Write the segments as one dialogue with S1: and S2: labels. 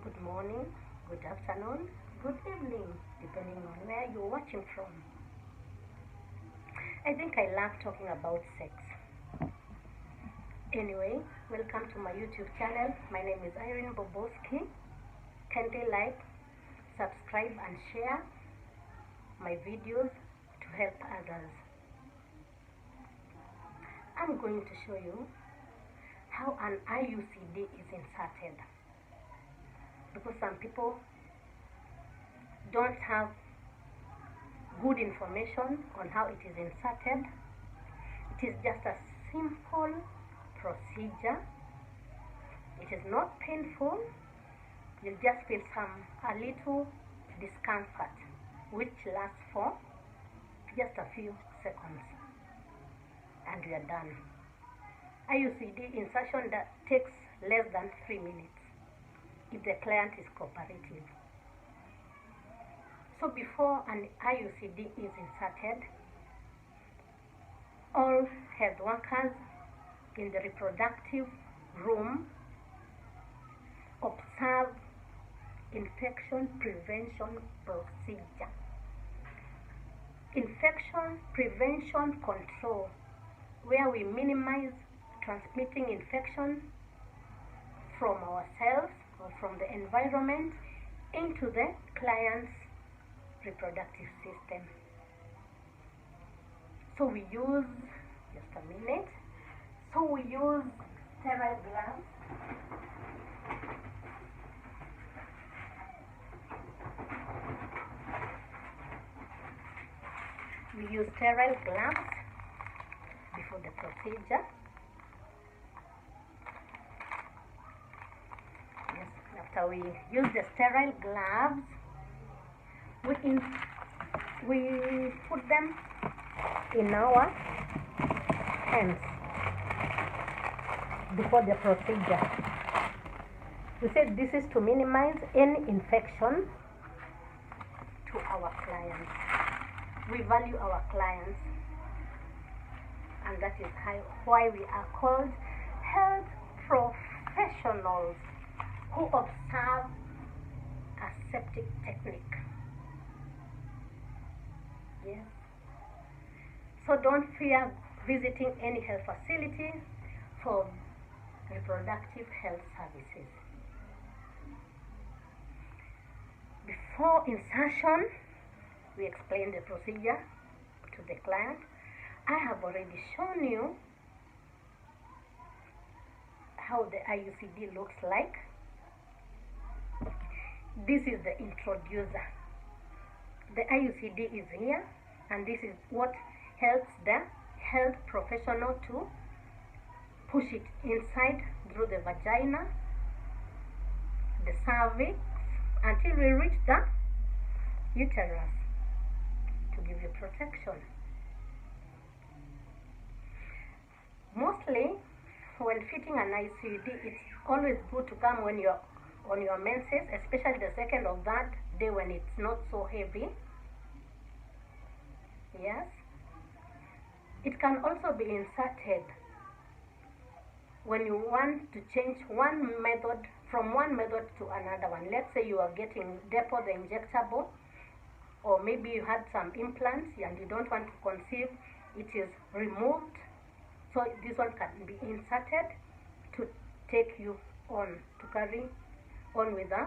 S1: good morning, good afternoon, good evening, depending on where you're watching from. I think I love talking about sex. Anyway, welcome to my YouTube channel. My name is Irene Boboski. Kindly like, subscribe and share my videos to help others. I'm going to show you how an IUCD is inserted, because some people don't have good information on how it is inserted. It is just a simple procedure. It is not painful. You'll just feel a little discomfort, which lasts for just a few seconds, and we are done. IUCD insertion that takes less than 3 minutes if the client is cooperative. So before an IUCD is inserted, all health workers in the reproductive room observe infection prevention procedure. Infection prevention control, where we minimize transmitting infection from ourselves or from the environment into the client's reproductive system. So we use, just a minute, so we use sterile gloves. We use sterile gloves before the procedure. Yes, after we use the sterile gloves, we put them in our hands before the procedure. We said this is to minimize any infection to our clients. We value our clients, and that is why we are called health professionals who observe aseptic technique. Yes. So don't fear visiting any health facility for reproductive health services. Before insertion, we explain the procedure to the client. I have already shown you how the IUCD looks like. This is the introducer. The IUCD is here, and this is what helps the health professional to push it inside through the vagina, the cervix, until we reach the uterus to give you protection. Mostly, when fitting an IUCD, it's always good to come when you're on your menses, especially the second or third day when it's not so heavy. Yes. It can also be inserted when you want to change one method from one method to another one. Let's say you are getting Depo, the injectable, or maybe you had some implants and you don't want to conceive. It is removed. So this one can be inserted to take you on, to carry on with the,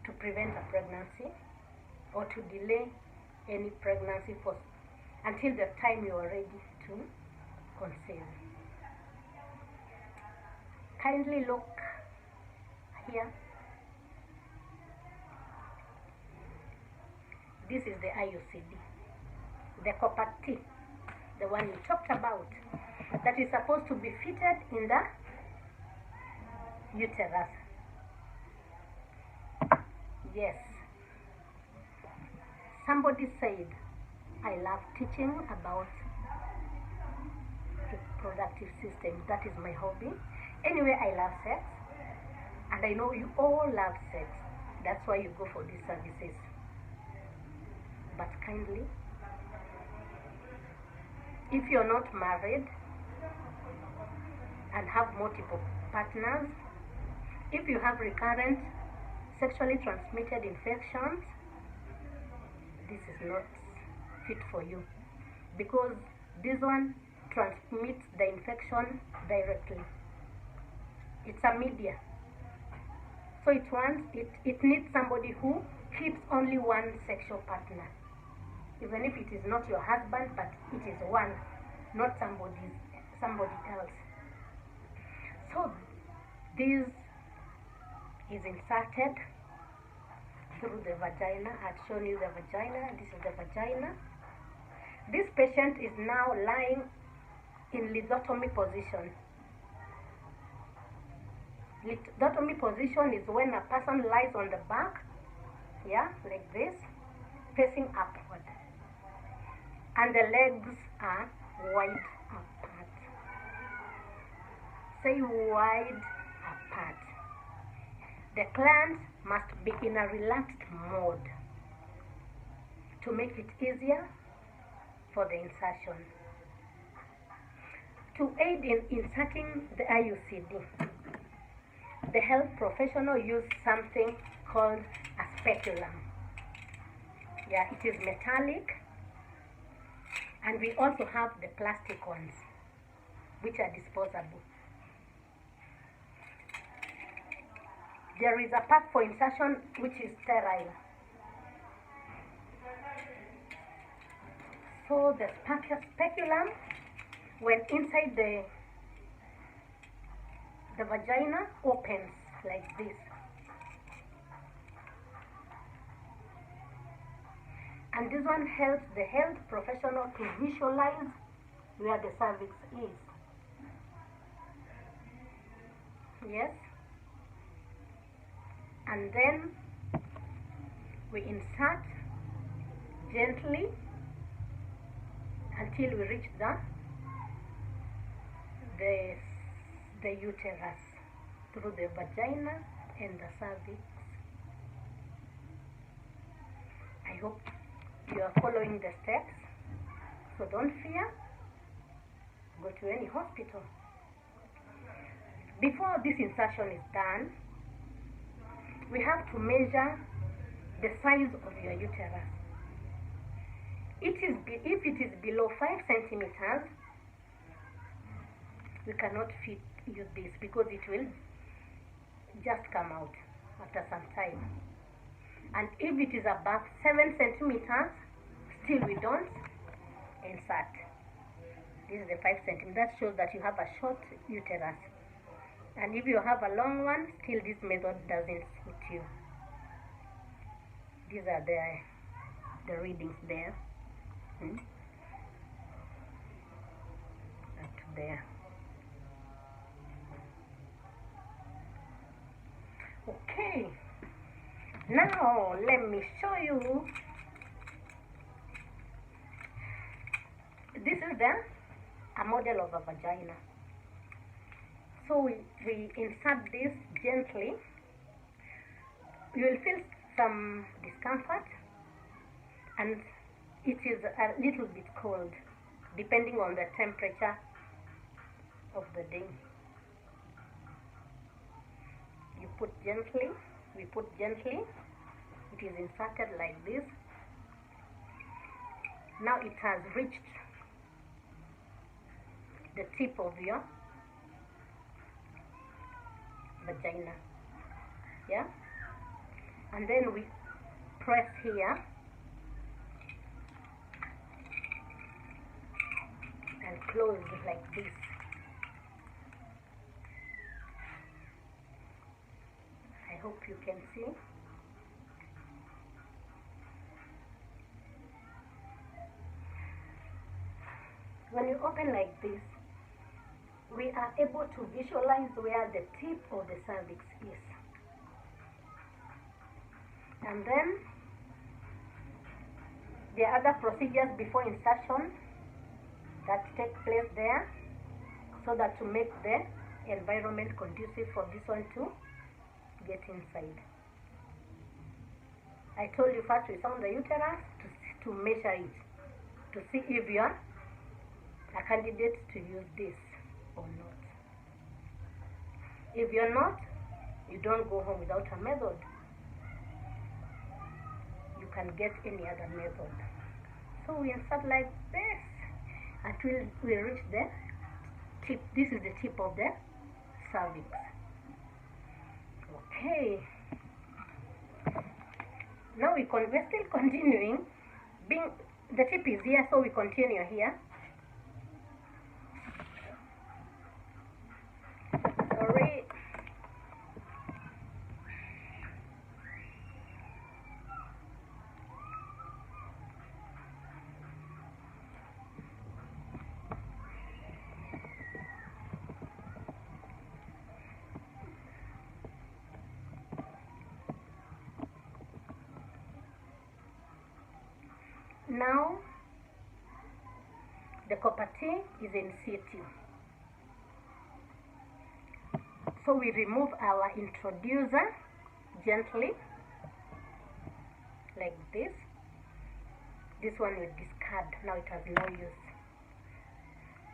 S1: to prevent a pregnancy or to delay any pregnancy until the time you are ready to conceive. Kindly look here. This is the IUCD, the copper T, the one we talked about, that is supposed to be fitted in the uterus. Yes. Somebody said, I love teaching about reproductive system. That is my hobby. Anyway, I love sex, and I know you all love sex. That's why you go for these services. But kindly, if you're not married, and have multiple partners, if you have recurrent sexually transmitted infections, this is not fit for you, because this one transmits the infection directly. It's a media. So it needs somebody who keeps only one sexual partner. Even if it is not your husband, but it is one, not somebody else. So this is inserted through the vagina. I've shown you the vagina. This is the vagina. This patient is now lying in lithotomy position. Lithotomy position is when a person lies on the back, like this, facing upward, and the legs are wide apart. Say wide apart. The client must be in a relaxed mode to make it easier for the insertion. To aid in inserting the IUCD, the health professional used something called a speculum. It is metallic, and we also have the plastic ones, which are disposable. There is a part for insertion which is sterile. So the speculum, when inside the vagina, opens like this. And this one helps the health professional to visualize where the cervix is. Yes? And then we insert gently until we reach the uterus through the vagina and the cervix. I hope you are following the steps, so don't fear. Go to any hospital. Before this insertion is done, we have to measure the size of your uterus. If it is below 5 centimeters, we cannot use this, because it will just come out after some time. And if it is above 7 centimeters, still we don't insert. This is the 5 centimeters. That shows that you have a short uterus. And if you have a long one, still this method doesn't suit you. These are the readings there. Up to there. Okay. Now let me show you. This is a model of a vagina. So we insert this gently. You will feel some discomfort, and it is a little bit cold depending on the temperature of the day. We put gently. It is inserted like this. Now it has reached the tip of your vagina. And then we press here and close like this. I hope you can see. When you open like this, we are able to visualize where the tip of the cervix is. And then the other procedures before insertion that take place there, so that to make the environment conducive for this one to get inside. I told you first we found the uterus to measure it, to see if you are a candidate to use this or not. If you're not, you don't go home without a method. You can get any other method. So we insert like this until we reach the tip. This is the tip of the cervix. Okay. Now we're still continuing. The tip is here, so we continue here. Sorry. Now the copper T is in situ. So we remove our introducer gently, like this. This one we discard. Now it has no use.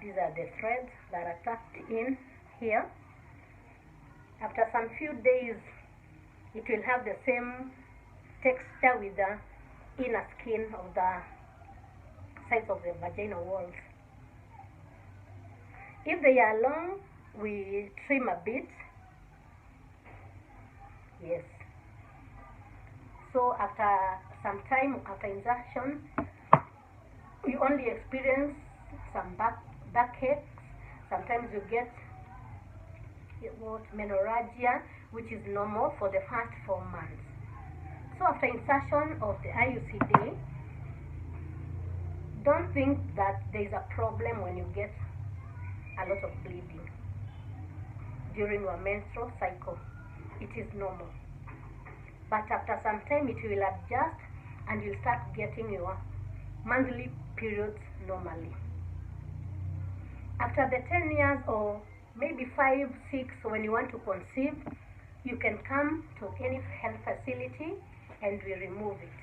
S1: These are the threads that are tucked in here. After some few days, it will have the same texture with the inner skin of the sides of the vaginal walls. If they are long, we trim a bit. Yes. So after some time, after insertion, you only experience some backaches. Sometimes you get menorrhagia, which is normal for the first 4 months. So after insertion of the IUCD, don't think that there is a problem when you get a lot of bleeding during your menstrual cycle. It is normal. But after some time, it will adjust and you'll start getting your monthly periods normally. After the 10 years or maybe 5, 6, when you want to conceive, you can come to any health facility and we remove it.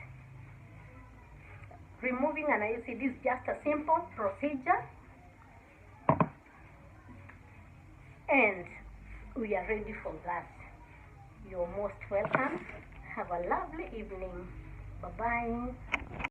S1: Removing an IUCD is just a simple procedure, and we are ready for that. You're most welcome. Have a lovely evening. Bye-bye.